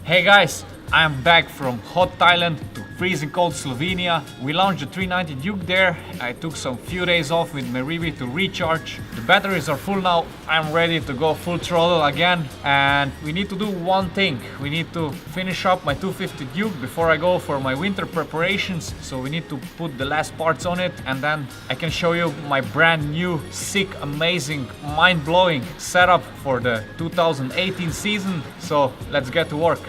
Hey guys, I am back from hot Thailand to freezing cold Slovenia. We launched the 390 Duke there. I took some few days off with Merivi to recharge. The batteries are full now. I'm ready to go full throttle again. And we need to do one thing. We need to finish up my 250 Duke before I go for my winter preparations. So we need to put the last parts on it, and then I can show you my brand new, sick, amazing, mind-blowing setup for the 2018 season. So let's get to work.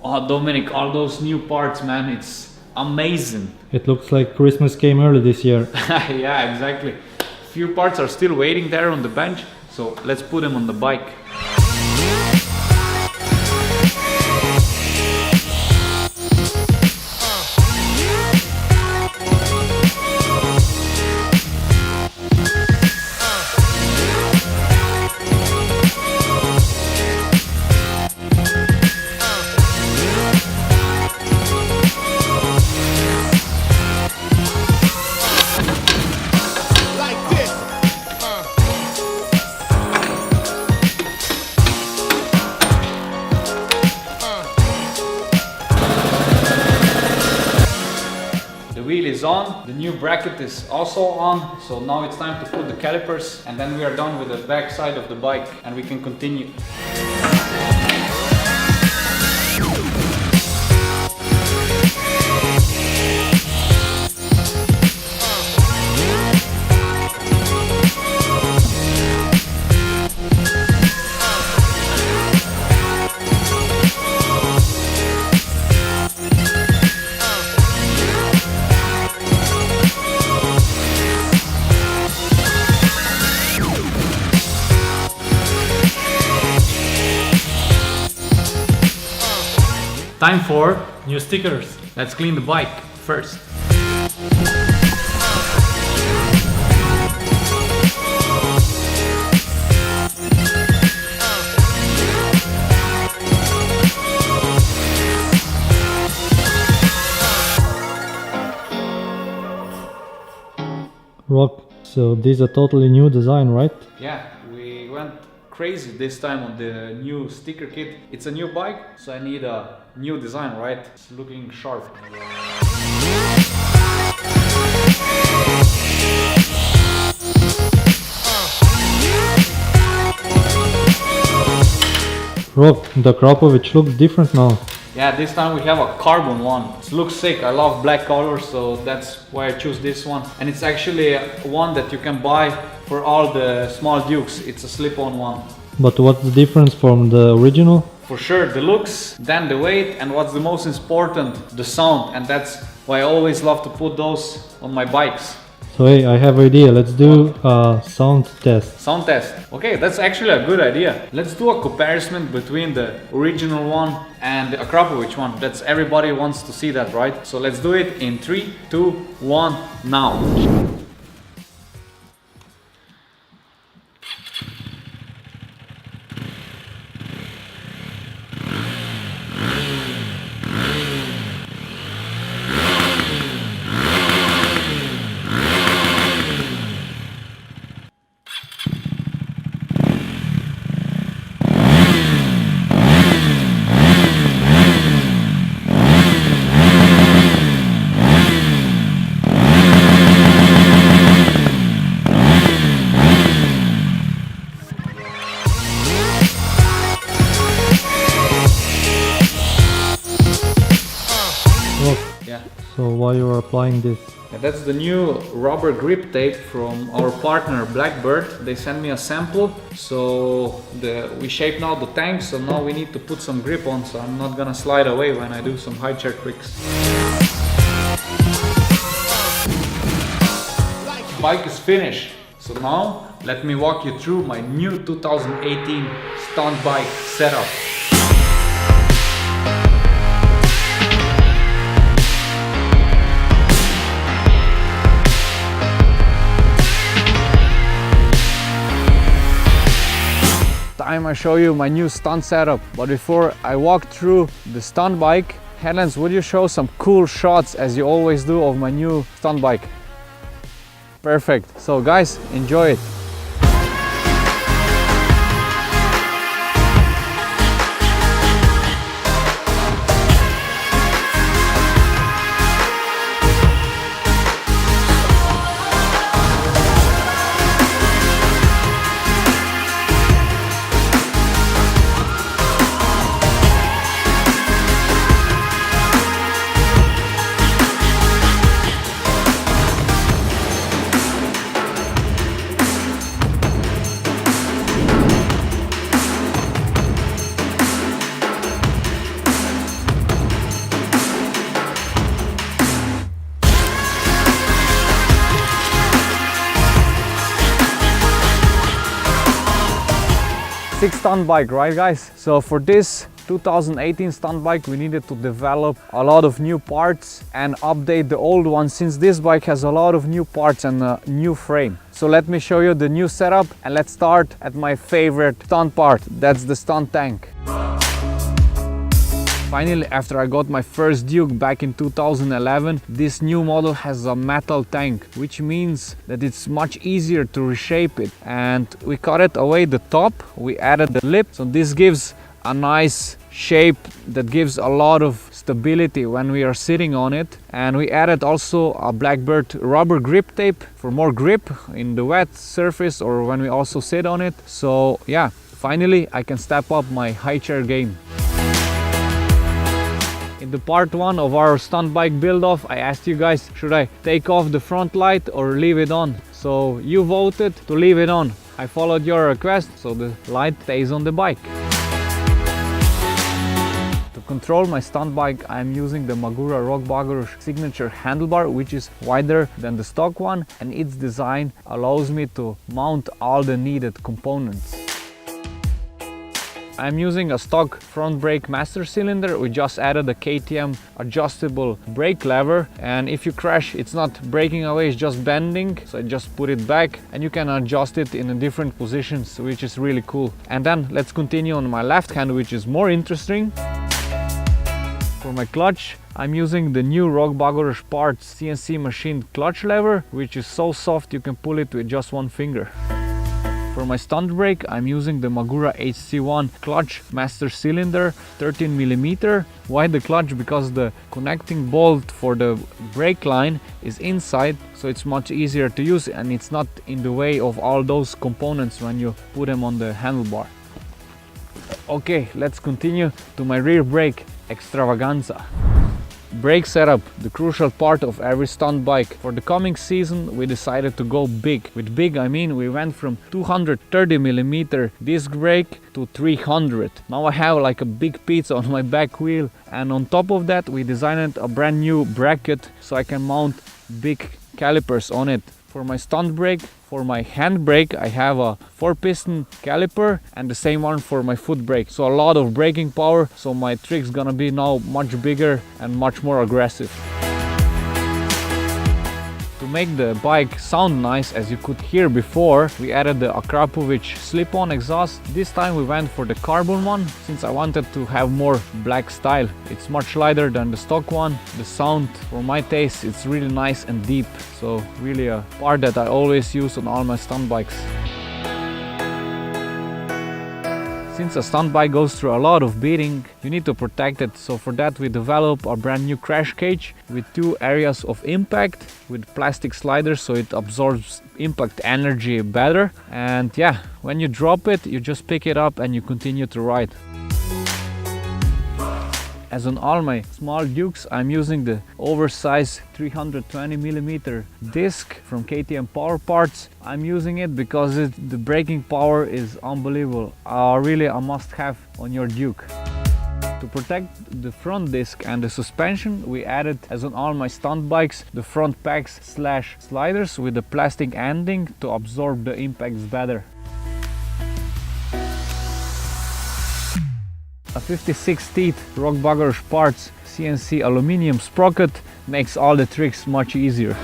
Oh, Dominic, all those new parts, man, it's amazing. It looks like Christmas came early this year. Yeah, exactly. Few parts are still waiting there on the bench, so let's put them on the bike. The wheel is on, the new bracket is also on, so now it's time to put the calipers, and then we are done with the back side of the bike and we can continue. Time for New stickers. let's clean the bike first. Rock. So this is a totally new design, right? Yeah, we went crazy this time on the new sticker kit. It's a new bike, so I need a new design, right? It's looking sharp. Rock, the Krapovic looks different now. Yeah, this time we have a carbon one. It looks sick. I love black colors, so that's why I choose this one. And it's actually one that you can buy for all the small Dukes. It's a slip-on one. But what's the difference from the original? For sure, the looks, then the weight, and what's the most important, the sound. And that's why I always love to put those on my bikes. So hey, I have an idea. Let's do a sound test. Sound test. Okay, that's actually a good idea. Let's do a comparison between the original one and the Krapovic one. That's everybody wants to see that, right? So let's do it in 3, 2, 1, now. Yeah. So why you are applying this? Yeah, that's the new rubber grip tape from our partner Blackbird. They sent me a sample, so we shape now the tank, so now we need to put some grip on, so I'm not gonna slide away when I do some high chair tricks. Bike is finished, so now let me walk you through my new 2018 stunt bike setup. Time I show you my new stunt setup, but before I walk through the stunt bike, Helens, would you show some cool shots as you always do of my new stunt bike? Perfect. So guys, enjoy it. classic stunt bike, right guys? So for this 2018 stunt bike we needed to develop a lot of new parts and update the old one, since this bike has a lot of new parts and a new frame. So let me show you the new setup, and let's start at my favorite stunt part, that's the stunt tank. Finally, after I got my first Duke back in 2011, this new model has a metal tank, which means that it's much easier to reshape it. And we cut it away the top, we added the lip, so this gives a nice shape that gives a lot of stability when we are sitting on it. And we added also a Blackbird rubber grip tape for more grip in the wet surface or when we also sit on it. So yeah, finally I can step up my high chair game. In the part 1 of our stunt bike build off, I asked you guys, should I take off the front light or leave it on? So you voted to leave it on. I followed your request, so the light stays on the bike. To control my stunt bike, I am using the Magura Rock Bugger signature handlebar, which is wider than the stock one, and its design allows me to mount all the needed components. I'm using a stock front brake master cylinder. We just added a KTM adjustable brake lever, and if you crash, it's not breaking away, it's just bending. So I just put it back and you can adjust it in different positions, which is really cool. And then let's continue on my left hand, which is more interesting. For my clutch, I'm using the new Rock Bugger Parts CNC machined clutch lever, which is so soft you can pull it with just one finger. For my stunt brake, I'm using the Magura HC1 clutch master cylinder, 13mm. Why the clutch? Because the connecting bolt for the brake line is inside, so it's much easier to use and it's not in the way of all those components when you put them on the handlebar. Okay, let's continue to my rear brake extravaganza. Brake setup, the crucial part of every stunt bike. For the coming season we decided to go big. With big I mean we went from 230mm disc brake to 300. Now I have like a big pizza on my back wheel, and on top of that we designed a brand new bracket so I can mount big calipers on it. For my stunt brake, for my hand brake, I have a 4-piston caliper and the same one for my foot brake. So a lot of braking power, so my trick's gonna be now much bigger and much more aggressive. To make the bike sound nice, as you could hear before, we added the Akrapovic slip-on exhaust. This time we went for the carbon one, since I wanted to have more black style. It's much lighter than the stock one. The sound, for my taste, it's really nice and deep. So really a part that I always use on all my stunt bikes. Since a stunt bike goes through a lot of beating, you need to protect it. So for that we developed a brand new crash cage with 2 areas of impact with plastic sliders, so it absorbs impact energy better. And yeah, when you drop it, you just pick it up and you continue to ride. As on all my small Dukes, I'm using the oversized 320mm disc from KTM Power Parts. I'm using it because the braking power is unbelievable. Really a must-have on your Duke. To protect the front disc and the suspension, we added, as on all my stunt bikes, the front packs / sliders with the plastic ending to absorb the impacts better. A 56 teeth Rock Bugger Parts CNC aluminium sprocket makes all the tricks much easier.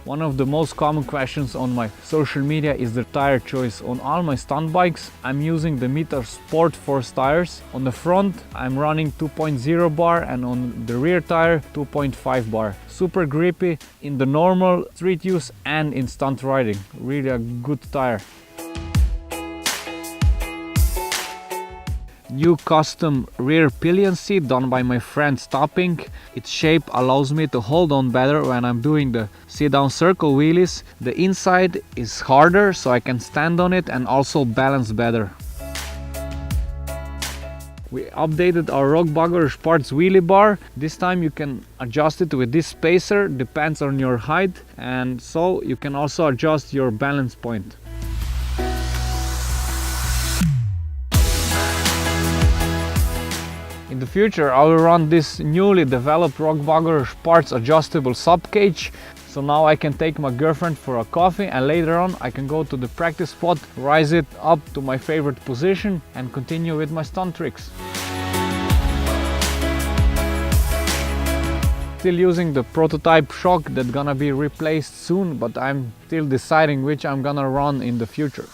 One of the most common questions on my social media is the tire choice. On all my stunt bikes, I'm using the Mita Sport Force tires. On the front, I'm running 2.0 bar, and on the rear tire, 2.5 bar. Super grippy in the normal street use and in stunt riding. Really a good tire. New custom rear pillion seat done by my friend Stopping. Its shape allows me to hold on better when I'm doing the sit down circle wheelies. The inside is harder, so I can stand on it and also balance better. We updated our Rock Bugger Parts wheelie bar. This time you can adjust it with this spacer, depends on your height, and so you can also adjust your balance point. In the future I will run this newly developed Rock Bugger Parts adjustable sub cage, So now I can take my girlfriend for a coffee, and later on I can go to the practice spot, rise it up to my favorite position and continue with my stunt tricks. Still using the prototype shock that's gonna be replaced soon, but I'm still deciding which I'm gonna run in the future.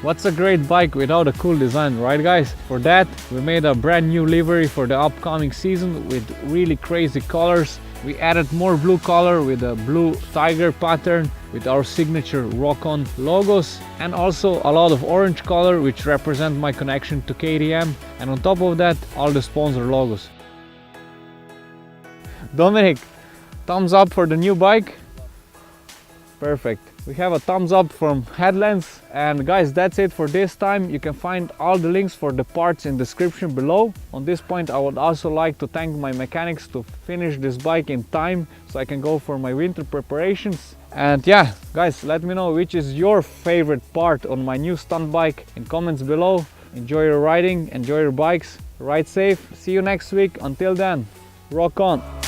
What's a great bike without a cool design, right guys? For that, we made a brand new livery for the upcoming season with really crazy colors. We added more blue color with a blue tiger pattern with our signature rock-on logos, and also a lot of orange color which represent my connection to KTM, and on top of that all the sponsor logos. Dominic, thumbs up for the new bike? Perfect. We have a thumbs up from Headlands, and guys, that's it for this time. You can find all the links for the parts in the description below. On this point I would also like to thank my mechanics to finish this bike in time so I can go for my winter preparations. And yeah, guys, let me know which is your favorite part on my new stunt bike in comments below. Enjoy your riding, enjoy your bikes, ride safe. See you next week. Until then, rock on.